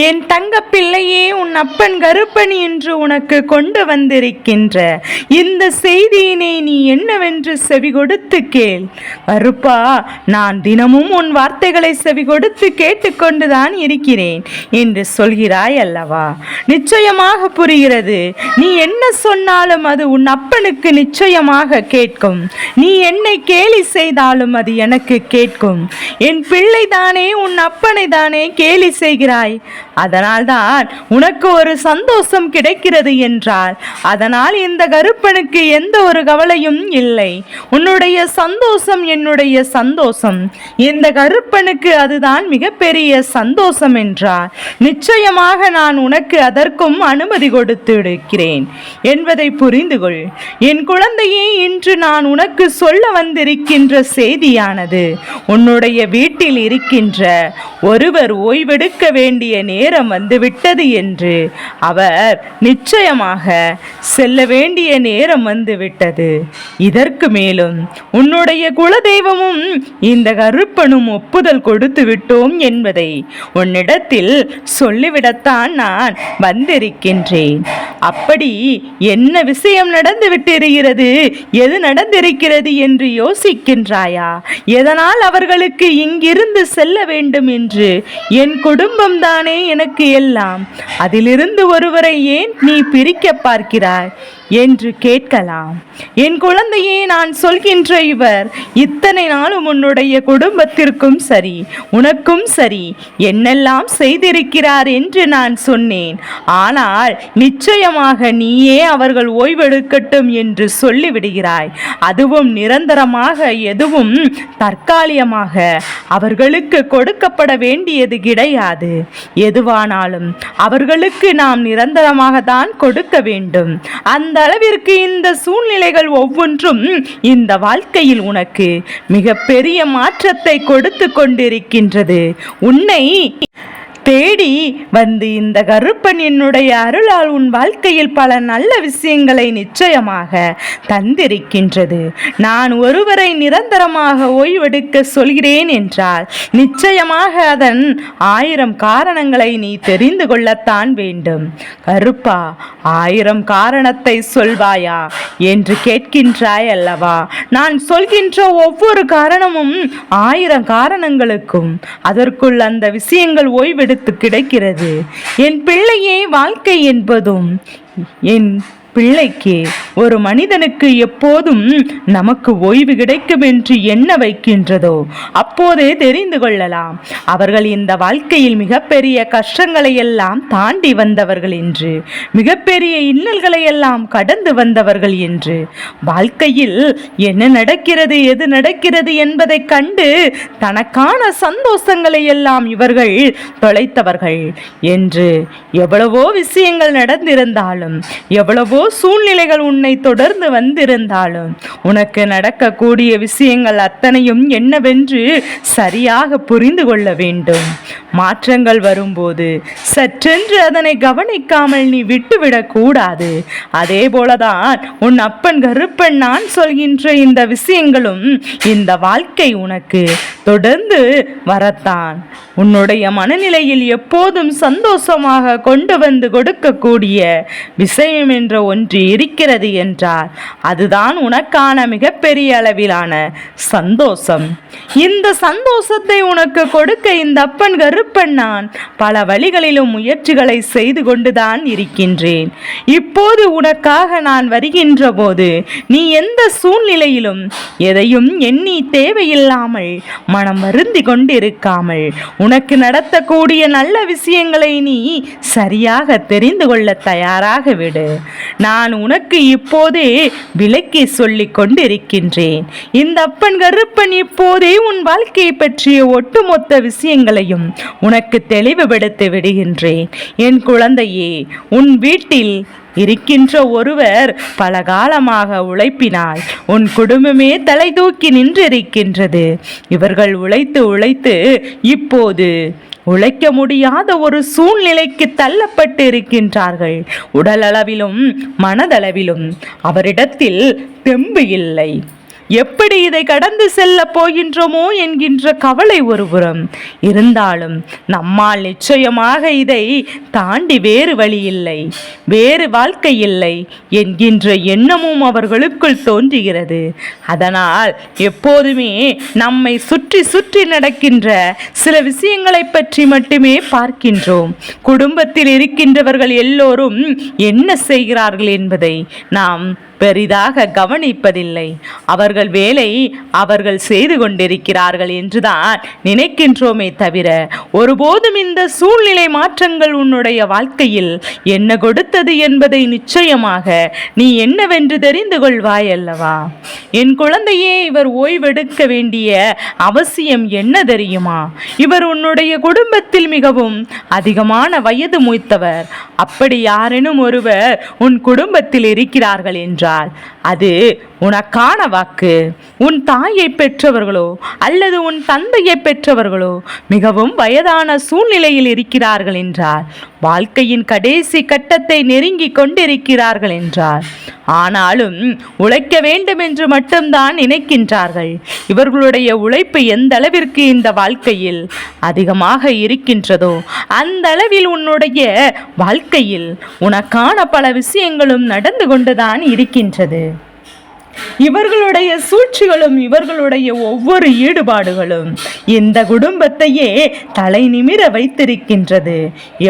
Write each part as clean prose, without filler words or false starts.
என் தங்க பிள்ளையே, உன் அப்பன் கருப்பன் என்று உனக்கு கொண்டு வந்திருக்கின்ற இந்த செய்தியினை நீ என்னவென்று செவி கொடுத்து கேள். கருப்பா, நான் தினமும் உன் வார்த்தைகளை செவி கொடுத்து கேட்டுக்கொண்டுதான் இருக்கிறேன் என்று சொல்கிறாய் அல்லவா? நிச்சயமாக புரிகிறது. நீ என்ன சொன்னாலும் அது உன் அப்பனுக்கு நிச்சயமாக கேட்கும். நீ என்னை கேலி செய்தாலும் அது எனக்கு கேட்கும். என் பிள்ளைதானே, உன் அப்பனை தானே கேலி செய்கிறாய். அதனால்தான் உனக்கு ஒரு சந்தோஷம் கிடைக்கிறது என்றால் அதனால் இந்த கருப்பனுக்கு எந்த ஒரு கவலையும் இல்லை. உன்னுடைய சந்தோஷம் என்னுடைய சந்தோஷம். இந்த கருப்பனுக்கு அதுதான் மிகப்பெரிய சந்தோஷம் என்றால் நிச்சயமாக நான் உனக்கு அதற்கும் அனுமதி கொடுத்து இருக்கிறேன் என்பதை புரிந்து கொள். என் குழந்தையே, இன்று நான் உனக்கு சொல்ல வந்திருக்கின்ற செய்தியானது உன்னுடைய வீட்டில் இருக்கின்ற ஒருவர் ஓய்வெடுக்க வேண்டிய நேரம் வந்துவிட்டது என்று, அவர் நிச்சயமாக செல்ல வேண்டிய நேரம் வந்துவிட்டது. இதற்கு மேலும் உன்னுடைய குலதெய்வமும் இந்த கருப்பனும் ஒப்புதல் கொடுத்து விட்டோம் என்பதை உன்னிடத்தில் சொல்லிவிடத்தான் நான் வந்திருக்கின்றேன். அப்படி என்ன விஷயம் நடந்து விட்டிருக்கிறது, எது நடந்திருக்கிறது என்று யோசிக்கின்றாயா? எதனால் அவர்களுக்கு இங்கிருந்து செல்ல வேண்டும் என்று? என் குடும்பம் தானே எனக்கு எல்லாம். அதிலிருந்து ஒருவரை ஏன் நீ பிரிக்க பார்க்கிறாய் என்று கேட்கலாம். என் குழந்தையே, நான் சொல்கின்ற இவர் இத்தனை நாளும் உன்னுடைய குடும்பத்திற்கும் சரி உனக்கும் சரி என்னெல்லாம் செய்திருக்கிறார் என்று நான் சொன்னேன். ஆனால் நிச்சயமாக நீயே அவர்கள் ஓய்வெடுக்கட்டும் என்று சொல்லிவிடுகிறாய். அதுவும் நிரந்தரமாக, எதுவும் தற்காலிகமாக அவர்களுக்கு கொடுக்கப்பட வேண்டியது கிடையாது. எதுவானாலும் அவர்களுக்கு நாம் நிரந்தரமாக தான் கொடுக்க வேண்டும். அந்த அளவிற்கு இந்த சூழ்நிலைகள் ஒவ்வொன்றும் இந்த வாழ்க்கையில் உனக்கு மிகப்பெரிய மாற்றத்தை கொடுத்து கொண்டிருக்கின்றது. உன்னை தேடி வந்து இந்த கருப்பன் என்னுடைய அருளால் உன் வாழ்க்கையில் பல நல்ல விஷயங்களை நிச்சயமாக தந்திருக்கின்றது. நான் ஒருவரை நிரந்தரமாக ஓய்வெடுக்க சொல்கிறேன் என்றால் நிச்சயமாக அதன் 1000 காரணங்களை நீ தெரிந்து கொள்ளத்தான் வேண்டும். கருப்பா, 1000 காரணத்தை சொல்வாயா என்று கேட்கின்றாய் அல்லவா? நான் சொல்கின்ற ஒவ்வொரு காரணமும் 1000 காரணங்களுக்கும் அதற்குள் அந்த விஷயங்கள் ஓய்வெடு கிடைக்கிறது. என் பிள்ளையே, வாழ்க்கை என்பதும் என் பிள்ளைக்கு, ஒரு மனிதனுக்கு எப்போதும் நமக்கு ஓய்வு கிடைக்கும் என்று எண்ண வைக்கின்றதோ அப்போதே தெரிந்து கொள்ளலாம் அவர்கள் இந்த வாழ்க்கையில் மிகப்பெரிய கஷ்டங்களை எல்லாம் தாண்டி வந்தவர்கள் என்று, மிகப்பெரிய இன்னல்களை எல்லாம் கடந்து வந்தவர்கள் என்று. வாழ்க்கையில் என்ன நடக்கிறது, எது நடக்கிறது என்பதை கண்டு தனக்கான சந்தோஷங்களை எல்லாம் இவர்கள் தொலைத்தவர்கள் என்று. எவ்வளவோ விஷயங்கள் நடந்திருந்தாலும், எவ்வளவோ சூழ்நிலைகள் உன்னை தொடர்ந்து வந்திருந்தாலும், உனக்கு நடக்கக்கூடிய விஷயங்கள் அத்தனையும் என்னவென்று சரியாக புரிந்து கொள்ள வேண்டும். மாற்றங்கள் வரும்போது சற்றென்று அதனை கவனிக்காமல் நீ விட்டுவிடக் கூடாது. அதே போலதான் உன் அப்பன் கருப்பன் நான் சொல்கின்ற இந்த விஷயங்களும் இந்த வாழ்க்கை உனக்கு தொடர்ந்து வரத்தான் உன்னுடைய மனநிலையில் எப்போதும் சந்தோஷமாக கொண்டு வந்து கொடுக்கக்கூடிய விஷயம் என்ற ஒன்று இருக்கிறது என்றால் அதுதான் உனக்கான மிகப்பெரிய அளவிலான சந்தோஷம். இந்த சந்தோஷத்தை உனக்கு கொடுக்க இந்த அப்பன் கருப்பன் நான் பல வழிகளிலும் முயற்சிகளை செய்து கொண்டுதான் இருக்கின்றேன். இப்போது உனக்காக நான் வருகின்ற போது நீ எந்த சூழ்நிலையிலும் எதையும் எண்ணி தேவையில்லாமல் மனம் வருந்தி கொண்டிருக்காமல் உனக்கு நடத்தக்கூடிய நல்ல விஷயங்களை நீ சரியாக தெரிந்து கொள்ள தயாராக விடு. நான் உனக்கு இப்போதே விளக்கி சொல்லிக் கொண்டிருக்கின்றேன். இந்த அப்பன் கருப்பன் இப்போதே உன் வாழ்க்கையை பற்றிய ஒட்டுமொத்த விஷயங்களையும் உனக்கு தெளிவுபடுத்தி விடுகின்றேன். என் குழந்தையே, உன் வீட்டில் இருக்கின்ற ஒருவர் பல காலமாக உழைப்பினால் உன் குடும்பமே தலை தூக்கி நின்றிருக்கின்றது. இவர்கள் உழைத்து உழைத்து இப்போது உழைக்க முடியாத ஒரு சூழ்நிலைக்கு தள்ளப்பட்டு இருக்கின்றார்கள். உடல் அளவிலும் மனதளவிலும் அவரிடத்தில் தெம்பு இல்லை. எப்படி இதை கடந்து செல்ல போகின்றோமோ என்கின்ற கவலை ஒருபுறம் இருந்தாலும் நம்மால் நிச்சயமாக இதை தாண்டி வேறு வழி இல்லை, வேறு வாழ்க்கை இல்லை என்கின்ற எண்ணமும் அவர்களுக்குள் தோன்றுகிறது. அதனால் எப்போதுமே நம்மை சுற்றி சுற்றி நடக்கின்ற சில விஷயங்களை பற்றி மட்டுமே பார்க்கின்றோம். குடும்பத்தில் இருக்கின்றவர்கள் எல்லோரும் என்ன செய்கிறார்கள் என்பதை நாம் பெரிதாக கவனிப்பதில்லை. அவர்கள் வேலை அவர்கள் செய்து கொண்டிருக்கிறார்கள் என்றுதான் நினைக்கின்றோமே தவிர ஒருபோதும் இந்த சூழ்நிலை மாற்றங்கள் உன்னுடைய வாழ்க்கையில் என்ன கொடுத்தது என்பதை நிச்சயமாக நீ என்னவென்று தெரிந்து கொள்வாய் அல்லவா? என் குழந்தையே, இவர் ஓய்வெடுக்க வேண்டிய அவசியம் என்ன தெரியுமா? இவர் உன்னுடைய குடும்பத்தில் மிகவும் அதிகமான வயது மூத்தவர். அப்படி யாரேனும் ஒருவர் உன் குடும்பத்தில் இருக்கிறார்கள் என்றால் அது உனக்கான வாக்கு. உன் தாயை பெற்றவர்களோ அல்லது உன் தந்தையை பெற்றவர்களோ மிகவும் வயதான சூழ்நிலையில் இருக்கிறார்கள் என்றால், வாழ்க்கையின் கடைசி கட்டத்தை நெருங்கி கொண்டிருக்கிறார்கள் என்றால், ஆனாலும் உழைக்க வேண்டும் என்று மட்டும்தான் நினைக்கின்றார்கள். இவர்களுடைய உழைப்பு எந்த அளவிற்கு இந்த வாழ்க்கையில் அதிகமாக இருக்கின்றதோ அந்த அளவில் உன்னுடைய வாழ்க்கையில் உனக்கான பல விஷயங்களும் நடந்து கொண்டுதான் இருக்கின்றது. இவர்களுடைய சூழ்ச்சிகளும் இவர்களுடைய ஒவ்வொரு ஈடுபாடுகளும் இந்த குடும்பத்தையே தலை நிமிர வைத்திருக்கின்றது.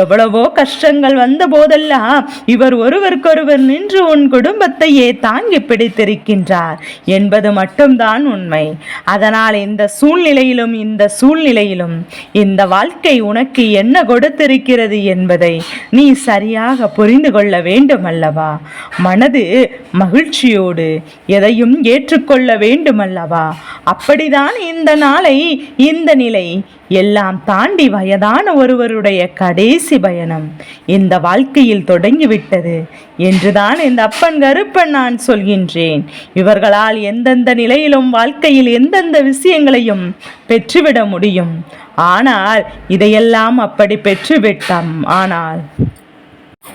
எவ்வளவோ கஷ்டங்கள் வந்த போதெல்லாம் இவர் ஒருவருக்கொருவர் நின்று உன் குடும்பத்தையே தாங்கி பிடித்திருக்கின்றார் என்பது மட்டும்தான் உண்மை. அதனால் இந்த சூழ்நிலையிலும் இந்த வாழ்க்கை உனக்கு என்ன கொடுத்திருக்கிறது என்பதை நீ சரியாக புரிந்து கொள்ள வேண்டும் அல்லவா? மனது மகிழ்ச்சியோடு எதையும் ஏற்றுக்கொள்ள வேண்டும் அல்லவா? அப்படிதான் இந்த நாளை, இந்த நிலை எல்லாம் தாண்டி வயதான ஒருவருடைய கடைசி பயணம் இந்த வாழ்க்கையில் தொடங்கிவிட்டது என்றுதான் இந்த அப்பன் கருப்பன் நான் சொல்கின்றேன். இவர்களால் எந்தெந்த நிலையிலும் வாழ்க்கையில் எந்தெந்த விஷயங்களையும் பெற்றுவிட முடியும். ஆனால் இதையெல்லாம் அப்படி பெற்றுவிட்டோம். ஆனால்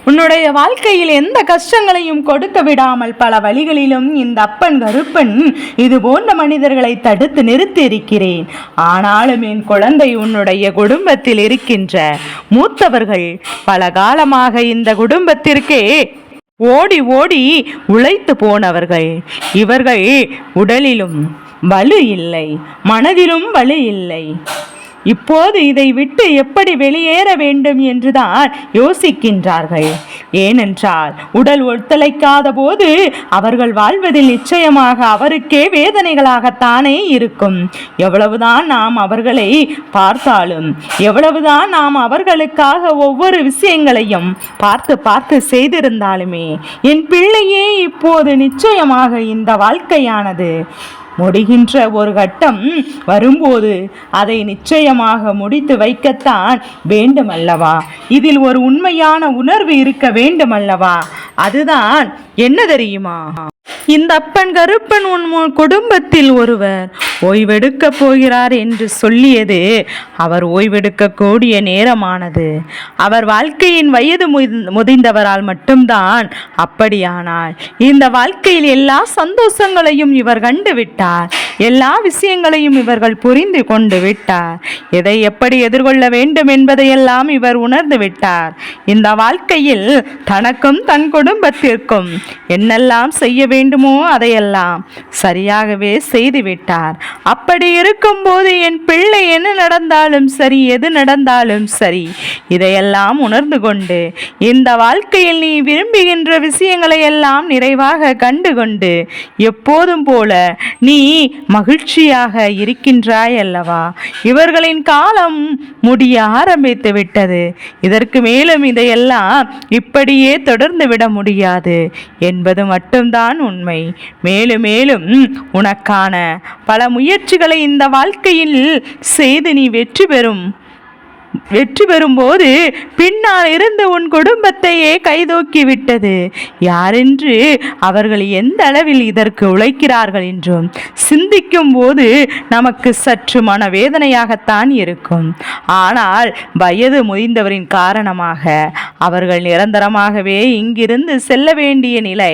உன்னுடைய வாழ்க்கையில் எந்த கஷ்டங்களையும் கொடுக்க விடாமல் பல வழிகளிலும் இந்த அப்பன் கருப்பன் இது போன்ற மனிதர்களை தடுத்து நிறுத்தி இருக்கிறேன். ஆனாலும் என் குழந்தை, உன்னுடைய குடும்பத்தில் இருக்கின்ற மூத்தவர்கள் பல காலமாக இந்த குடும்பத்திற்கே ஓடி ஓடி உழைத்து போனவர்கள். இவர்கள் உடலிலும் வலு இல்லை, மனதிலும் வலு இல்லை. இப்போது இதை விட்டு எப்படி வெளியேற வேண்டும் என்றுதான் யோசிக்கின்றார்கள். ஏனென்றால் உடல் ஒத்துழைக்காத போது அவர்கள் வாழ்வதில் நிச்சயமாக அவருக்கே வேதனைகளாகத்தானே இருக்கும். எவ்வளவுதான் நாம் அவர்களை பார்த்தாலும், எவ்வளவுதான் நாம் அவர்களுக்காக ஒவ்வொரு விஷயங்களையும் பார்த்து பார்த்து செய்திருந்தாலுமே, என் பிள்ளையே இப்போது நிச்சயமாக இந்த வாழ்க்கையானது முடிகின்ற ஒரு கட்டம் வரும்போது அதை நிச்சயமாக முடித்து வைக்கத்தான் வேண்டும் அல்லவா? இதில் ஒரு உண்மையான உணர்வு இருக்க வேண்டும் அல்லவா? அதுதான் என்ன தெரியுமா? இந்த அப்பன் கருப்பன் உன் குடும்பத்தில் ஒருவர் ஓய்வெடுக்க போகிறார் என்று சொல்லியது அவர் ஓய்வெடுக்கக்கூடிய நேரமானது. அவர் வாழ்க்கையின் வயது முதிர்ந்தவரால் மட்டும்தான். அப்படியானால் இந்த வாழ்க்கையில் எல்லா சந்தோஷங்களையும் இவர் கண்டு விட்டார், எல்லா விஷயங்களையும் இவர்கள் புரிந்து கொண்டு விட்டார். எதை எப்படி எதிர்கொள்ள வேண்டும் என்பதையெல்லாம் இவர் உணர்ந்து விட்டார். இந்த வாழ்க்கையில் தனக்கும் தன் குடும்பத்திற்கும் என்னெல்லாம் செய்ய வேண்டுமோ அதையெல்லாம் சரியாகவே செய்துவிட்டார். அப்படி இருக்கும்போது என் பிள்ளை என்ன நடந்தாலும் சரி, எது நடந்தாலும் சரி, இதையெல்லாம் உணர்ந்து கொண்டு இந்த வாழ்க்கையில் நீ விரும்புகின்ற விஷயங்களை எல்லாம் நிறைவாக கண்டு கொண்டு எப்போதும் போல நீ மகிழ்ச்சியாக இருக்கின்றாய் அல்லவா? இவர்களின் காலம் முடிய ஆரம்பித்து விட்டது. இதற்கு மேலும் இதையெல்லாம் இப்படியே தொடர்ந்து விட முடியாது என்பது மட்டும்தான் உண்மை. மேலும் மேலும் உனக்கான பல முயற்சிகளை இந்த வாழ்க்கையில் செய்து நீ வெற்றி பெறும்போது பின்னால் இருந்து உன் குடும்பத்தையே கைதூக்கி விட்டது யாரென்று, அவர்கள் எந்த அளவில் இதற்கு உழைக்கிறார்கள் என்றும் சிந்திக்கும் போது நமக்கு சற்று மனவேதனையாகத்தான் இருக்கும். ஆனால் வயது முதிர்ந்தவரின் காரணமாக அவர்கள் நிரந்தரமாகவே இங்கிருந்து செல்ல வேண்டிய நிலை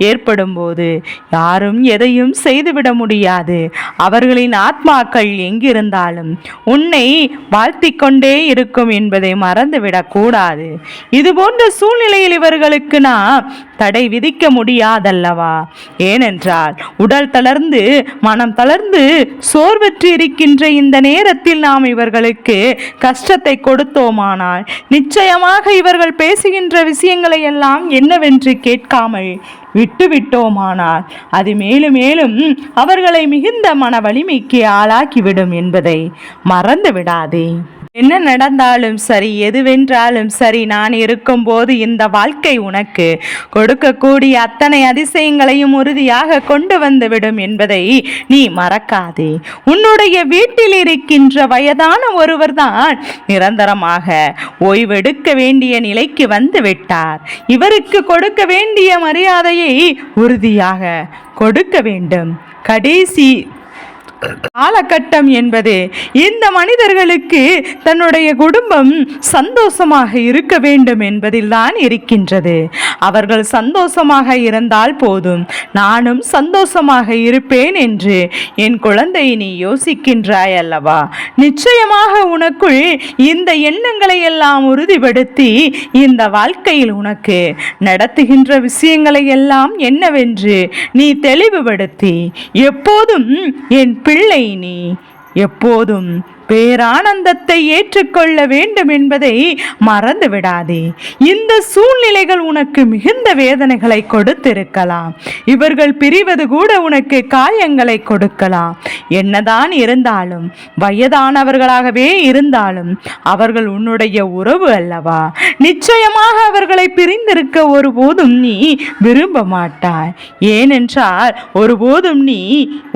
ஏற்படும் போது யாரும் எதையும் செய்துவிட முடியாது. அவர்களின் ஆத்மாக்கள் எங்கிருந்தாலும் உன்னை வாழ்த்திக் கொண்டே இருக்கும் என்பதை மறந்துவிடக் கூடாது. இதுபோன்ற சூழ்நிலையில் இவர்களுக்கு நாம் தடை விதிக்க முடியாதல்லவா? ஏனென்றால் உடல் தளர்ந்து மனம் தளர்ந்து சோர்வற்று இருக்கின்ற இந்த நேரத்தில் நாம் இவர்களுக்கு கஷ்டத்தை கொடுத்தோமானால் நிச்சயமாக இவர்கள் பேசுகின்ற விஷயங்களை எல்லாம் என்னவென்று கேட்காமல் விட்டுவிட்டோமானால் அது மேலும் மேலும் அவர்களை மிகுந்த மன வலிமைக்கு ஆளாக்கிவிடும் என்பதை மறந்து விடாதே. என்ன நடந்தாலும் சரி, எதுவென்றாலும் சரி, நான் இருக்கும்போது இந்த வாழ்க்கை உனக்கு கொடுக்கக்கூடிய அத்தனை அதிசயங்களையும் உறுதியாக கொண்டு வந்துவிடும் என்பதை நீ மறக்காதே. உன்னுடைய வீட்டில் இருக்கின்ற வயதான ஒருவர்தான் நிரந்தரமாக ஓய்வெடுக்க வேண்டிய நிலைக்கு வந்து விட்டார். இவருக்கு கொடுக்க வேண்டிய மரியாதையை உறுதியாக கொடுக்க வேண்டும். கடைசி காலகட்டம் என்பது இந்த மனிதர்களுக்கு தன்னுடைய குடும்பம் சந்தோஷமாக இருக்க வேண்டும் என்பதில் தான் இருக்கின்றது. அவர்கள் சந்தோஷமாக இருந்தால் போதும், நானும் சந்தோஷமாக இருப்பேன் என்று என் குழந்தை நீ யோசிக்கின்றாய் அல்லவா? நிச்சயமாக உனக்குள் இந்த எண்ணங்களை எல்லாம் உறுதிப்படுத்தி இந்த வாழ்க்கையில் உனக்கு நடத்துகின்ற விஷயங்களை எல்லாம் என்னவென்று நீ தெளிவுபடுத்தி எப்போதும் என் பிள்ளை நீ எப்போதும் பேரானந்தத்தை ஏற்றுக்கொள்ள வேண்டும் என்பதை மறந்து விடாதே. இந்த சூழ்நிலைகள் உனக்கு மிகுந்த வேதனைகளை கொடுத்திருக்கலாம். இவர்கள் பிரிவது கூட உனக்கு காயங்களை கொடுக்கலாம். என்னதான் இருந்தாலும் வயதானவர்களாகவே இருந்தாலும் அவர்கள் உன்னுடைய உறவு அல்லவா? நிச்சயமாக அவர்களை பிரிந்திருக்க ஒருபோதும் நீ விரும்ப மாட்டாய். ஏனென்றால் ஒருபோதும் நீ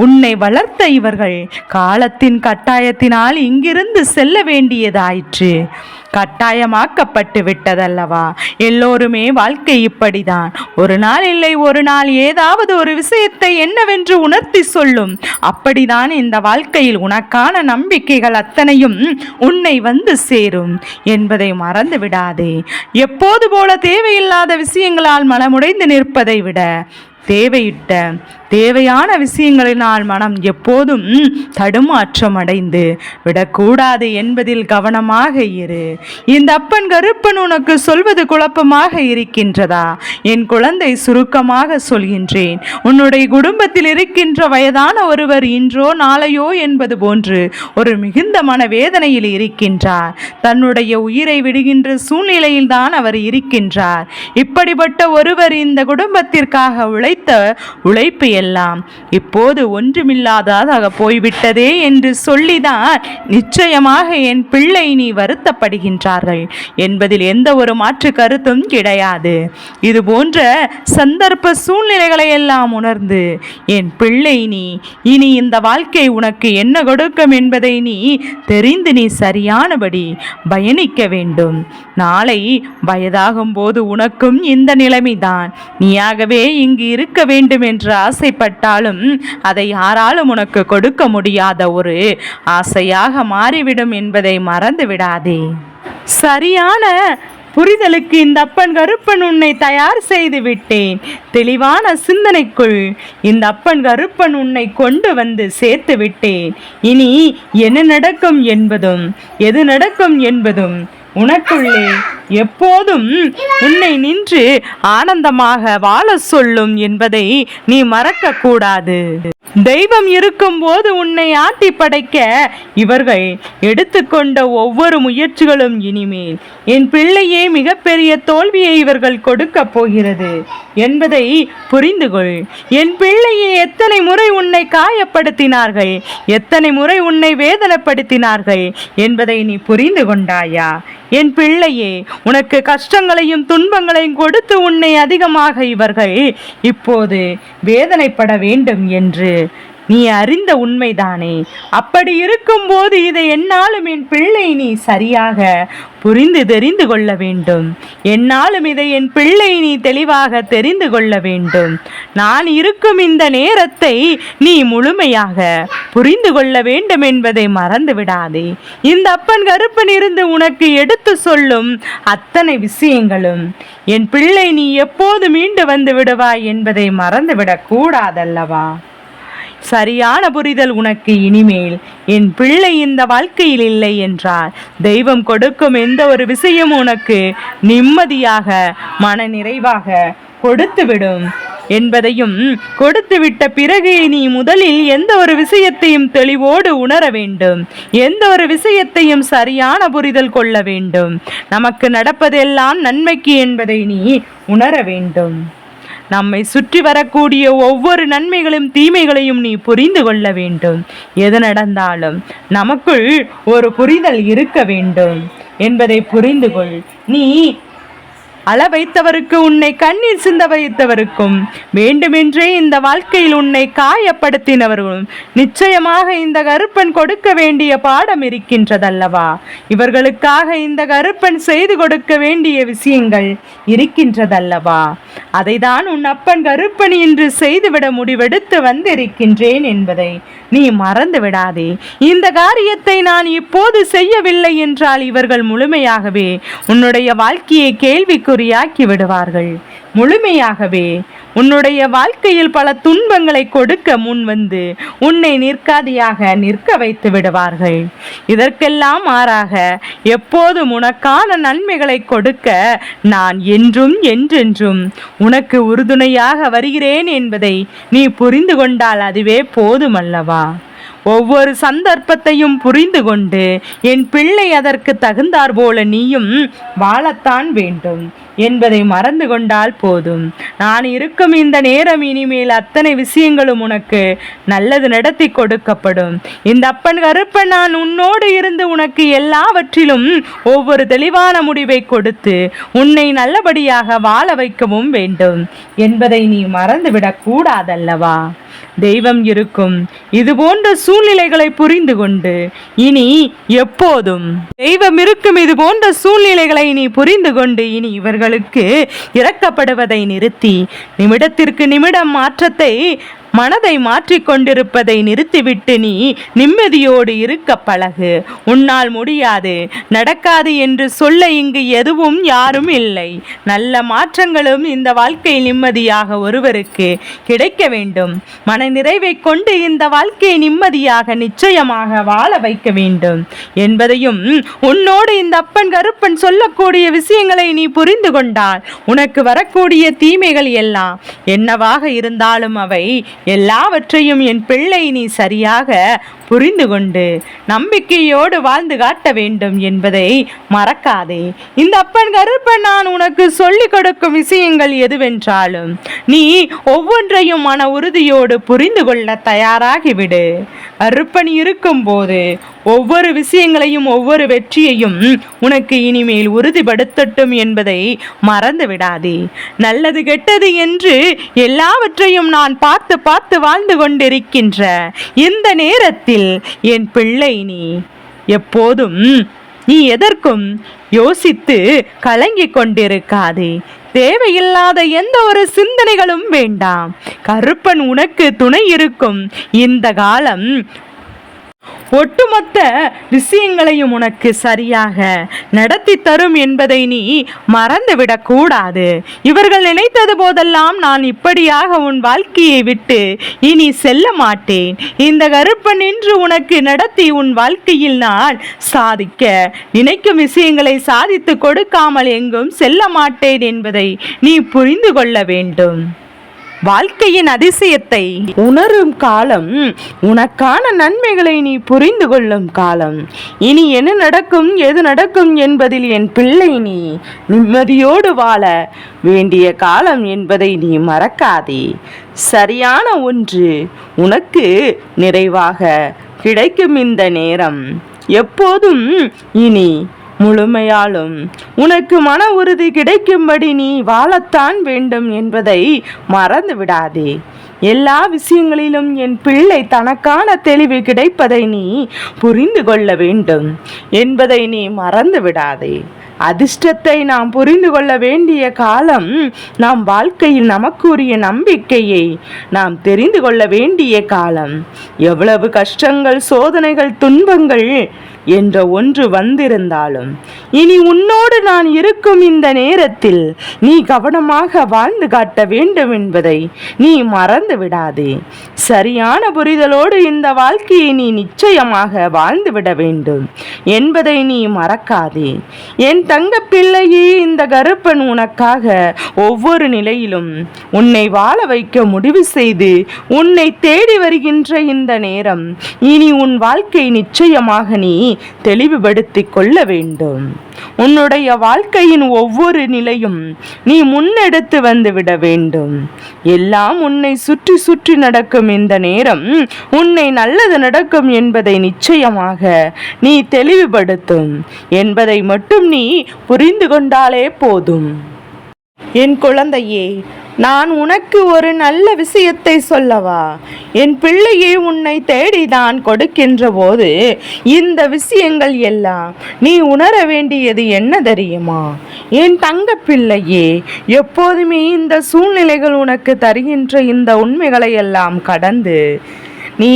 உன்னை வளர்த்த இவர்கள் காலத்தின் கட்டாயத்தினால் இங்கிருந்து செல்ல வேண்டியதாயிற்று. கட்டாயமாக்கப்பட்டு விட்டதல்லவா? எல்லோருமே வாழ்க்கை இப்படிதான். ஒரு நாள் இல்லை ஒரு நாள் ஏதாவது ஒரு விஷயத்தை என்னவென்று உணர்த்தி சொல்லும். அப்படிதான் இந்த வாழ்க்கையில் உனக்கான நம்பிக்கைகள் அத்தனையும் உன்னை வந்து சேரும் என்பதை மறந்து விடாதே. எப்போது போல தேவையில்லாத விஷயங்களால் மனமுடைந்து நிற்பதை விட தேவையான விஷயங்களினால் மனம் எப்போதும் தடுமாற்றம் அடைந்து விடக்கூடாது என்பதில் கவனமாக இரு. இந்த அப்பன் கருப்பன் உனக்கு சொல்வது குழப்பமாக இருக்கின்றதா? என் குழந்தை, சுருக்கமாக சொல்கின்றேன். உன்னுடைய குடும்பத்தில் இருக்கின்ற வயதான ஒருவர் இன்றோ நாளையோ என்பது போன்று ஒரு மிகுந்த மனவேதனையில் இருக்கின்றார். தன்னுடைய உயிரை விடுகின்ற சூழ்நிலையில் தான் அவர் இருக்கின்றார். இப்படிப்பட்ட ஒருவர் இந்த குடும்பத்திற்காக உழைப்பு எல்லாம் இப்போது ஒன்றுமில்லாததாக போய்விட்டதே என்று சொல்லிதான் நிச்சயமாக என் பிள்ளை நீ வருத்தப்படுகின்றார்கள் என்பதில் எந்த ஒரு மாற்று கருத்தும் கிடையாது. இது போன்ற சந்தர்ப்ப சூழ்நிலைகளை எல்லாம் உணர்ந்து என் பிள்ளை நீ இனி இந்த வாழ்க்கை உனக்கு என்ன கொடுக்கும் என்பதை நீ தெரிந்து நீ சரியானபடி பயணிக்க வேண்டும். நாளை வயதாகும் போது உனக்கும் இந்த நிலைமைதான். நீயாகவே இங்கு இருக்க வேண்டும் என்று ஆசைப்பட்டாலும் அதை யாராலும் உனக்கு கொடுக்க முடியாத ஒரு ஆசையாக மாறிவிடும் என்பதை மறந்து விடாதே. சரியான புரிதலுக்கு இந்த அப்பன் கருப்பன் உன்னை தயார் செய்து விட்டேன். தெளிவான சிந்தனைக்குள் இந்த அப்பன் கருப்பன் உன்னை கொண்டு வந்து சேர்த்து விட்டேன். இனி என்ன நடக்கும் என்பதும் எது நடக்கும் என்பதும் உனக்குள்ளே எப்போதும் உன்னை நின்று ஆனந்தமாக வாழ சொல்லும் என்பதை நீ மறக்க கூடாது. தெய்வம் இருக்கும் போது உன்னை ஆட்டி படைக்க இவர்கள் எடுத்துக்கொண்ட ஒவ்வொரு முயற்சிகளும் இனிமேல் என் பிள்ளையே மிகப்பெரிய தோல்வியை இவர்கள் கொடுக்க போகிறது என்பதை புரிந்து கொள். என் பிள்ளையை எத்தனை முறை உன்னை காயப்படுத்தினார்கள், எத்தனை முறை உன்னை வேதனைப்படுத்தினார்கள் என்பதை நீ புரிந்து கொண்டாயா? என் பிள்ளையே, உனக்கு கஷ்டங்களையும் துன்பங்களையும் கொடுத்து உன்னை அதிகமாக இவர்கள் இப்போது வேதனைப்பட வேண்டும் என்று நீ அறிந்த உண்மைதானே? அப்படி இருக்கும்போது இதை என்னாலும் என் பிள்ளை நீ சரியாக புரிந்து தெரிந்து கொள்ள வேண்டும். என்னாலும் இதை என் பிள்ளை நீ தெளிவாக தெரிந்து கொள்ள வேண்டும். நான் இருக்கும் இந்த நேரத்தை நீ முழுமையாக புரிந்து கொள்ள வேண்டும் என்பதை மறந்து விடாதே. இந்த அப்பன் கருப்பன் இருந்து உனக்கு எடுத்து சொல்லும் அத்தனை விஷயங்களும் என் பிள்ளை நீ எப்போது மீண்டு வந்து விடுவாய் என்பதை மறந்துவிடக் கூடாதல்லவா? சரியான புரிதல் உனக்கு இனிமேல் என் பிள்ளை இந்த வாழ்க்கையில் இல்லை என்றால் தெய்வம் கொடுக்கும் எந்த ஒரு விஷயம் உனக்கு நிம்மதியாக மன நிறைவாக கொடுத்துவிடும் என்பதையும் கொடுத்துவிட்ட பிறகு நீ முதலில் எந்த ஒரு விஷயத்தையும் தெளிவோடு உணர வேண்டும். எந்த ஒரு விஷயத்தையும் சரியான புரிதல் கொள்ள வேண்டும். நமக்கு நடப்பதெல்லாம் நன்மைக்கு என்பதை நீ உணர வேண்டும். நம்மை சுற்றி வரக்கூடிய ஒவ்வொரு நன்மைகளும் தீமைகளையும் நீ புரிந்து கொள்ள வேண்டும். எது நடந்தாலும் நமக்குள் ஒரு புரிதல் இருக்க வேண்டும் என்பதை புரிந்து கொள். நீ அள வைத்தவருக்கு உன்னை கண்ணீர் சிந்த வைத்தவருக்கும் வேண்டுமென்றே இந்த வாழ்க்கையில் உன்னை காயப்படுத்தினவர்களும் நிச்சயமாக இந்த கருப்பன் கொடுக்க வேண்டிய பாடம் இருக்கின்றதல்லவா? இவர்களுக்காக இந்த கருப்பன் செய்து கொடுக்க வேண்டிய விஷயங்கள் இருக்கின்றதல்லவா? அதைதான் உன் அப்பன் கருப்பன் இன்று செய்துவிட முடிவெடுத்து வந்திருக்கின்றேன் என்பதை நீ மறந்து விடாதே. இந்த காரியத்தை நான் இப்போது செய்யவில்லை என்றால் இவர்கள் முழுமையாகவே உன்னுடைய வாழ்க்கையை கேள்விக்குறியாக்கி விடுவார்கள். முழுமையாகவே உன்னுடைய வாழ்க்கையில் பல துன்பங்களை கொடுக்க முன் வந்து உன்னை நிற்காதியாக நிற்க வைத்து விடுவார்கள். இதற்கெல்லாம் மாறாக எப்போதும் உனக்கான நன்மைகளை கொடுக்க நான் என்றும் என்றென்றும் உனக்கு உறுதுணையாக வருகிறேன் என்பதை நீ புரிந்து கொண்டால் அதுவே போதுமல்லவா? ஒவ்வொரு சந்தர்ப்பத்தையும் புரிந்து கொண்டு என் பிள்ளை அதற்கு தகுந்தார் போல நீயும் வாழத்தான் வேண்டும் என்பதை மறந்து கொண்டால் போதும். நான் இருக்கும் இந்த நேரம் இனிமேல் அத்தனை விஷயங்களும் உனக்கு நல்லது நடத்தி கொடுக்கப்படும். இந்த அப்பன் கருப்பன் நான் உன்னோடு இருந்து உனக்கு எல்லாவற்றிலும் ஒவ்வொரு தெளிவான முடிவை கொடுத்து உன்னை நல்லபடியாக வாழ வைக்கவும் வேண்டும் என்பதை நீ மறந்துவிடக் கூடாதல்லவா? தெய்வம் இருக்கும் இது போன்ற சூழ்நிலைகளை புரிந்து கொண்டு இனி எப்போதும் தெய்வம் இருக்கும் இது போன்ற சூழ்நிலைகளை நீ புரிந்து கொண்டு இனி இவர்களுக்கு இறக்கப்படுவதை நிறுத்தி நிமிடத்திற்கு நிமிடம் மாற்றத்தை மனதை மாற்றிக்கொண்டிருப்பதை நிறுத்திவிட்டு நீ நிம்மதியோடு இருக்க பழகு. உன்னால் முடியாது நடக்காது என்று சொல்ல இங்கு எதுவும் யாரும் இல்லை. நல்ல மாற்றங்களும் இந்த வாழ்க்கையில் நிம்மதியாக ஒருவருக்கு கிடைக்க வேண்டும். மன நிறைவை கொண்டு இந்த வாழ்க்கையை நிம்மதியாக நிச்சயமாக வாழ வைக்க வேண்டும் என்பதையும் உன்னோடு இந்த அப்பன் கருப்பன் சொல்லக்கூடிய விஷயங்களை நீ புரிந்து கொண்டால் உனக்கு வரக்கூடிய தீமைகள் எல்லாம் என்னவாக இருந்தாலும் அவை எல்லாவற்றையும் என் பிள்ளை நீ சரியாக புரிந்து கொண்டு நம்பிக்கையோடு வாழ்ந்து காட்ட வேண்டும் என்பதை மறக்காதே. இந்த அப்பன் கருப்பன் நான் உனக்கு சொல்லிக் கொடுக்கும் விஷயங்கள் எதுவென்றாலும் நீ ஒவ்வொன்றையும் மன உறுதியோடு புரிந்து கொள்ள தயாராகிவிடு. கருப்பன் இருக்கும் போது ஒவ்வொரு விஷயங்களையும் ஒவ்வொரு வெற்றியையும் உனக்கு இனிமேல் உறுதிப்படுத்தட்டும் என்பதை மறந்து விடாதே. நல்லது கெட்டது என்று எல்லாவற்றையும் நான் பார்த்து பார்த்து வாழ்ந்து கொண்டிருக்கின்ற இந்த நேரத்தில் என் பிள்ளை நீ எப்போதும் நீ எதற்கும் யோசித்து கலங்கிக் கொண்டிருக்காதே. தேவையில்லாத எந்த ஒரு சிந்தனைகளும் வேண்டாம். கருப்பன் உனக்கு துணை இருக்கும் இந்த காலம் ஒட்டுமொத்த விஷயங்களையும் உனக்கு சரியாக நடத்தி தரும் என்பதை நீ மறந்துவிடக் கூடாது. இவர்கள் நினைத்தது போதெல்லாம் நான் இப்படியாக உன் வாழ்க்கையை விட்டு இனி செல்ல மாட்டேன். இந்த கருப்பன் நின்று உனக்கு நடத்தி உன் வாழ்க்கையில் நான் சாதிக்க நினைக்கும் விஷயங்களை சாதித்து கொடுக்காமல் எங்கும் செல்ல மாட்டேன் என்பதை நீ புரிந்து கொள்ள வேண்டும். வாழ்க்கையின் அதிசயத்தை உணரும் காலம், உனக்கான நன்மைகளை நீ புரிந்து கொள்ளும் காலம். இனி என்ன நடக்கும் எது நடக்கும் என்பதில் என் பிள்ளை நீ நிம்மதியோடு வாழ வேண்டிய காலம் என்பதை நீ மறக்காதே. சரியான ஒன்று உனக்கு நிறைவாக கிடைக்கும் இந்த நேரம் எப்போதும் இனி முழுமையாலும் உனக்கு மன உறுதி கிடைக்கும்படி நீ வாழத்தான் வேண்டும் என்பதை மறந்து விடாதே. எல்லா விஷயங்களிலும் என் பிள்ளை தனக்கான தெளிவு கிடைப்பதை நீ புரிந்து கொள்ள வேண்டும் என்பதை நீ மறந்து விடாதே. அதிர்ஷ்டத்தை நாம் புரிந்து கொள்ள வேண்டிய காலம், நாம் வாழ்க்கையில் நமக்குரிய நம்பிக்கையை நாம் தெரிந்து கொள்ள வேண்டிய காலம். எவ்வளவு கஷ்டங்கள், சோதனைகள், துன்பங்கள் என்ற ஒன்று வந்திருந்தாலும் இனி உன்னோடு நான் இருக்கும் இந்த நேரத்தில் நீ கவனமாக வாழ்ந்து காட்ட வேண்டும் என்பதை நீ மறந்து விடாதே. சரியான புரிதலோடு இந்த வாழ்க்கையை நீ நிச்சயமாக வாழ்ந்துவிட வேண்டும் என்பதை நீ மறக்காதே. என் தங்க பிள்ளையே, இந்த கருப்பன் உனக்காக ஒவ்வொரு நிலையிலும் உன்னை வாழ வைக்க முடிவு செய்து உன்னை தேடி வருகின்ற இந்த நேரம், இனி உன் வாழ்க்கை நிச்சயமாக நீ தெளிவுபடுத்திக் கொள்ள வேண்டும். உன்னுடைய வாழ்க்கையின் ஒவ்வொரு நிலையும் நீ முன்னெடுத்து வந்துவிட வேண்டும். எல்லாம் உன்னை சுற்றி சுற்றி நடக்கும் இந்த நேரம் உன்னை நல்லது நடக்கும் என்பதை நிச்சயமாக நீ தெளிவுபடுத்தும் என்பதை மட்டும் நீ புரிந்து கொண்டாலே போதும். என் குழந்தையே, நான் உனக்கு ஒரு நல்ல விஷயத்தை சொல்லவா? என் பிள்ளையே, உன்னை தேடிதான் கொடுக்கின்ற போது இந்த விஷயங்கள் எல்லாம் நீ உணர வேண்டியது என்ன தெரியுமா? என் தங்க பிள்ளையே, எப்போதுமே இந்த சூழ்நிலைகள் உனக்கு தருகின்ற இந்த உண்மைகளை எல்லாம் கடந்து நீ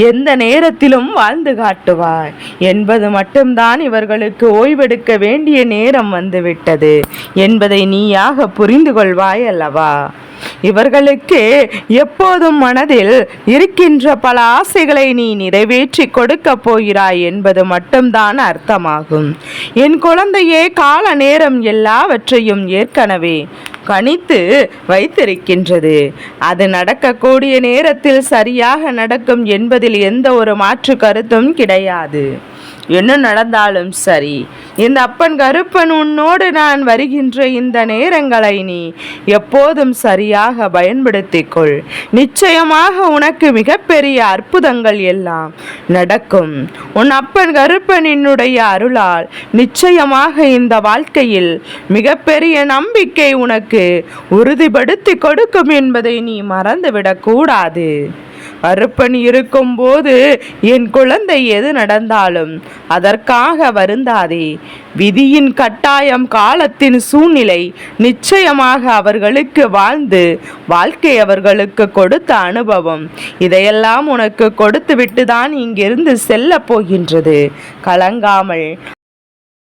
எந்த நேரத்திலும் வாழ்ந்து காட்டுவாய் என்பது மட்டும்தான் இவர்களுக்கு ஓய்வெடுக்க வேண்டிய நேரம் வந்துவிட்டது என்பதை நீயாக புரிந்து கொள்வாய் அல்லவா? இவர்களுக்கு எப்போதும் மனதில் இருக்கின்ற பல ஆசைகளை நீ நிறைவேற்றி கொடுக்க போகிறாய் என்பது மட்டும்தான் அர்த்தமாகும். என் குழந்தையே, கால நேரம் எல்லாவற்றையும் ஏற்கனவே கணித்து வைத்திருக்கின்றது. அது நடக்கக்கூடிய நேரத்தில் சரியாக நடக்கும் என்பதில் எந்த ஒரு மாற்று கருத்தும் கிடையாது. என்ன நடந்தாலும் சரி, இந்த அப்பன் கருப்பன் உன்னோடு நான் வருகின்ற இந்த நேரங்களை நீ எப்போதும் சரியாக பயன்படுத்திக் கொள். நிச்சயமாக உனக்கு மிகப்பெரிய அற்புதங்கள் எல்லாம் நடக்கும். உன் அப்பன் கருப்பன் என்னுடைய அருளால் நிச்சயமாக இந்த வாழ்க்கையில் மிகப்பெரிய நம்பிக்கை உனக்கு உறுதிப்படுத்தி கொடுக்கும் என்பதை நீ மறந்துவிடக் கூடாது. கருப்பன் இருக்கும்போது என் குழந்தை எது நடந்தாலும் அதற்காக வருந்தாதே. விதியின் கட்டாயம், காலத்தின் சூழ்நிலை நிச்சயமாக அவர்களுக்கு வாழ்ந்து வாழ்க்கை அவர்களுக்கு கொடுத்த அனுபவம், இதையெல்லாம் உனக்கு கொடுத்து விட்டுதான் இங்கிருந்து செல்ல போகின்றது. கலங்காமல்